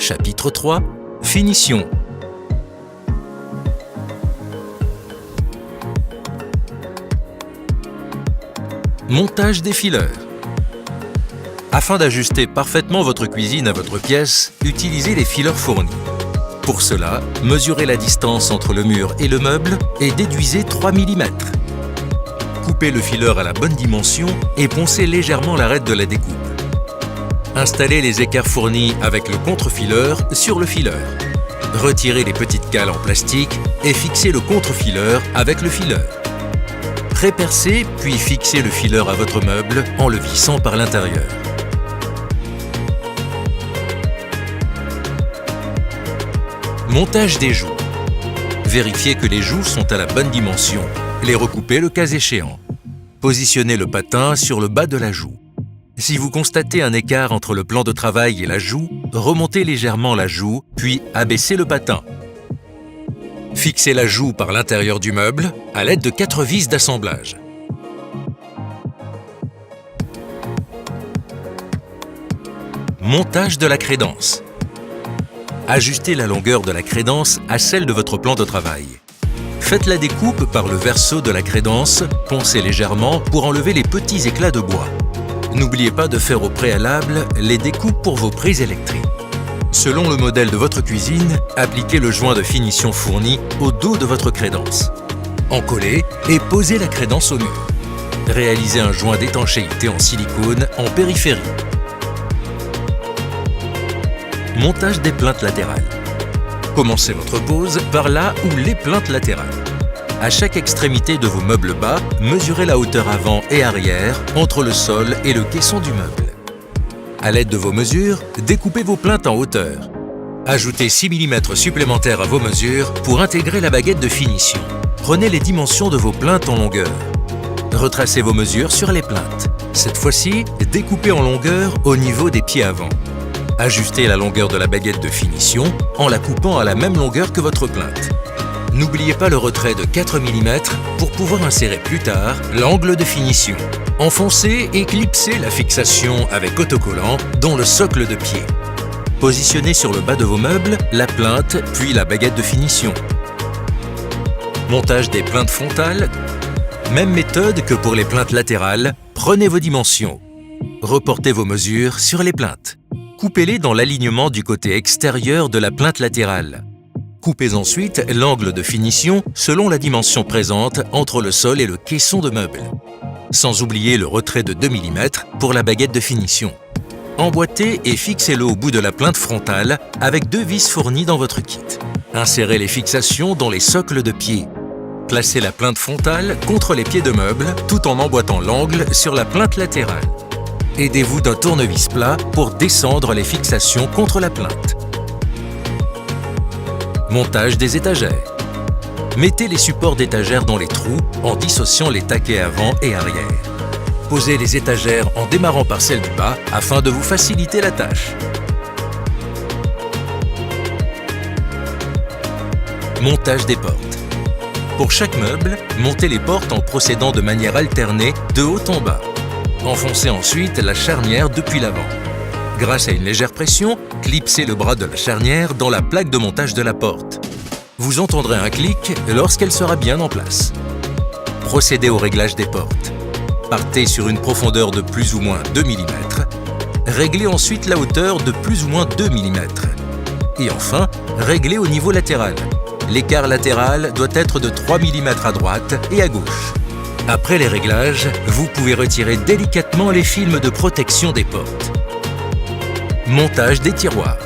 Chapitre 3 – Finition. Montage des fileurs. Afin d'ajuster parfaitement votre cuisine à votre pièce, utilisez les fileurs fournis. Pour cela, mesurez la distance entre le mur et le meuble et déduisez 3 mm. Coupez le fileur à la bonne dimension et poncez légèrement l'arête de la découpe. Installez les écarts fournis avec le contre-fileur sur le fileur. Retirez les petites cales en plastique et fixez le contre-fileur avec le fileur. Prépercez puis fixez le fileur à votre meuble en le vissant par l'intérieur. Montage des joues. Vérifiez que les joues sont à la bonne dimension. Les recoupez le cas échéant. Positionnez le patin sur le bas de la joue. Si vous constatez un écart entre le plan de travail et la joue, remontez légèrement la joue, puis abaissez le patin. Fixez la joue par l'intérieur du meuble à l'aide de 4 vis d'assemblage. Montage de la crédence. Ajustez la longueur de la crédence à celle de votre plan de travail. Faites la découpe par le verso de la crédence, poncez légèrement pour enlever les petits éclats de bois. N'oubliez pas de faire au préalable les découpes pour vos prises électriques. Selon le modèle de votre cuisine, appliquez le joint de finition fourni au dos de votre crédence. Encollez et posez la crédence au mur. Réalisez un joint d'étanchéité en silicone en périphérie. Montage des plinthes latérales. Commencez votre pose par là où les plinthes latérales. À chaque extrémité de vos meubles bas, mesurez la hauteur avant et arrière entre le sol et le caisson du meuble. À l'aide de vos mesures, découpez vos plinthes en hauteur. Ajoutez 6 mm supplémentaires à vos mesures pour intégrer la baguette de finition. Prenez les dimensions de vos plinthes en longueur. Retracez vos mesures sur les plinthes. Cette fois-ci, découpez en longueur au niveau des pieds avant. Ajustez la longueur de la baguette de finition en la coupant à la même longueur que votre plinthe. N'oubliez pas le retrait de 4 mm pour pouvoir insérer plus tard l'angle de finition. Enfoncez et clipsez la fixation avec autocollant dans le socle de pied. Positionnez sur le bas de vos meubles la plinthe puis la baguette de finition. Montage des plinthes frontales. Même méthode que pour les plinthes latérales, prenez vos dimensions. Reportez vos mesures sur les plinthes. Coupez-les dans l'alignement du côté extérieur de la plinthe latérale. Coupez ensuite l'angle de finition selon la dimension présente entre le sol et le caisson de meuble. Sans oublier le retrait de 2 mm pour la baguette de finition. Emboîtez et fixez-le au bout de la plinthe frontale avec 2 vis fournies dans votre kit. Insérez les fixations dans les socles de pied. Placez la plinthe frontale contre les pieds de meuble tout en emboîtant l'angle sur la plinthe latérale. Aidez-vous d'un tournevis plat pour descendre les fixations contre la plinthe. Montage des étagères. Mettez les supports d'étagères dans les trous en dissociant les taquets avant et arrière. Posez les étagères en démarrant par celle du bas afin de vous faciliter la tâche. Montage des portes. Pour chaque meuble, montez les portes en procédant de manière alternée de haut en bas. Enfoncez ensuite la charnière depuis l'avant. Grâce à une légère pression, clipsez le bras de la charnière dans la plaque de montage de la porte. Vous entendrez un clic lorsqu'elle sera bien en place. Procédez au réglage des portes. Partez sur une profondeur de plus ou moins 2 mm. Réglez ensuite la hauteur de plus ou moins 2 mm. Et enfin, réglez au niveau latéral. L'écart latéral doit être de 3 mm à droite et à gauche. Après les réglages, vous pouvez retirer délicatement les films de protection des portes. Montage des tiroirs.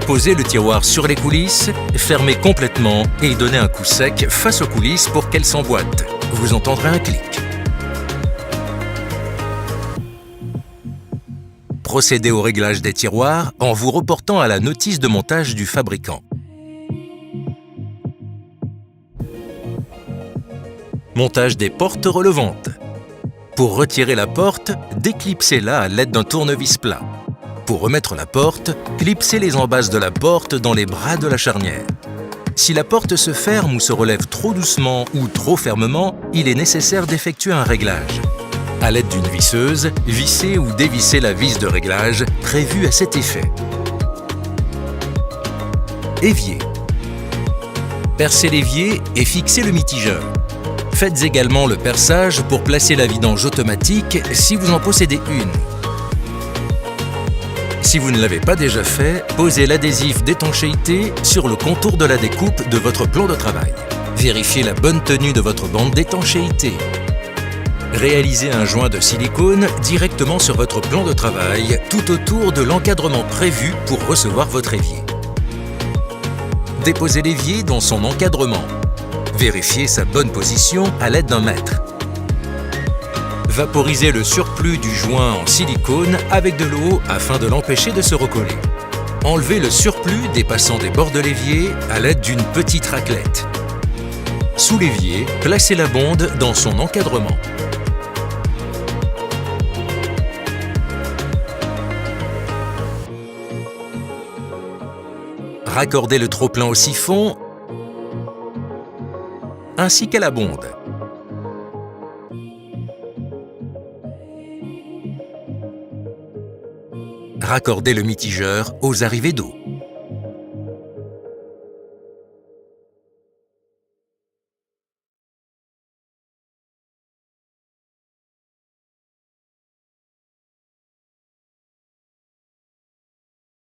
Posez le tiroir sur les coulisses, fermez complètement et donnez un coup sec face aux coulisses pour qu'elles s'emboîtent. Vous entendrez un clic. Procédez au réglage des tiroirs en vous reportant à la notice de montage du fabricant. Montage des portes relevantes. Pour retirer la porte, déclipsez-la à l'aide d'un tournevis plat. Pour remettre la porte, clipsez les embasses de la porte dans les bras de la charnière. Si la porte se ferme ou se relève trop doucement ou trop fermement, il est nécessaire d'effectuer un réglage. À l'aide d'une visseuse, vissez ou dévissez la vis de réglage prévue à cet effet. Évier. Percez l'évier et fixez le mitigeur. Faites également le perçage pour placer la vidange automatique si vous en possédez une. Si vous ne l'avez pas déjà fait, posez l'adhésif d'étanchéité sur le contour de la découpe de votre plan de travail. Vérifiez la bonne tenue de votre bande d'étanchéité. Réalisez un joint de silicone directement sur votre plan de travail, tout autour de l'encadrement prévu pour recevoir votre évier. Déposez l'évier dans son encadrement. Vérifiez sa bonne position à l'aide d'un mètre. Vaporisez le surplus du joint en silicone avec de l'eau afin de l'empêcher de se recoller. Enlevez le surplus dépassant des bords de l'évier à l'aide d'une petite raclette. Sous l'évier, placez la bonde dans son encadrement. Raccordez le trop-plein au siphon ainsi qu'à la bonde. Raccordez le mitigeur aux arrivées d'eau.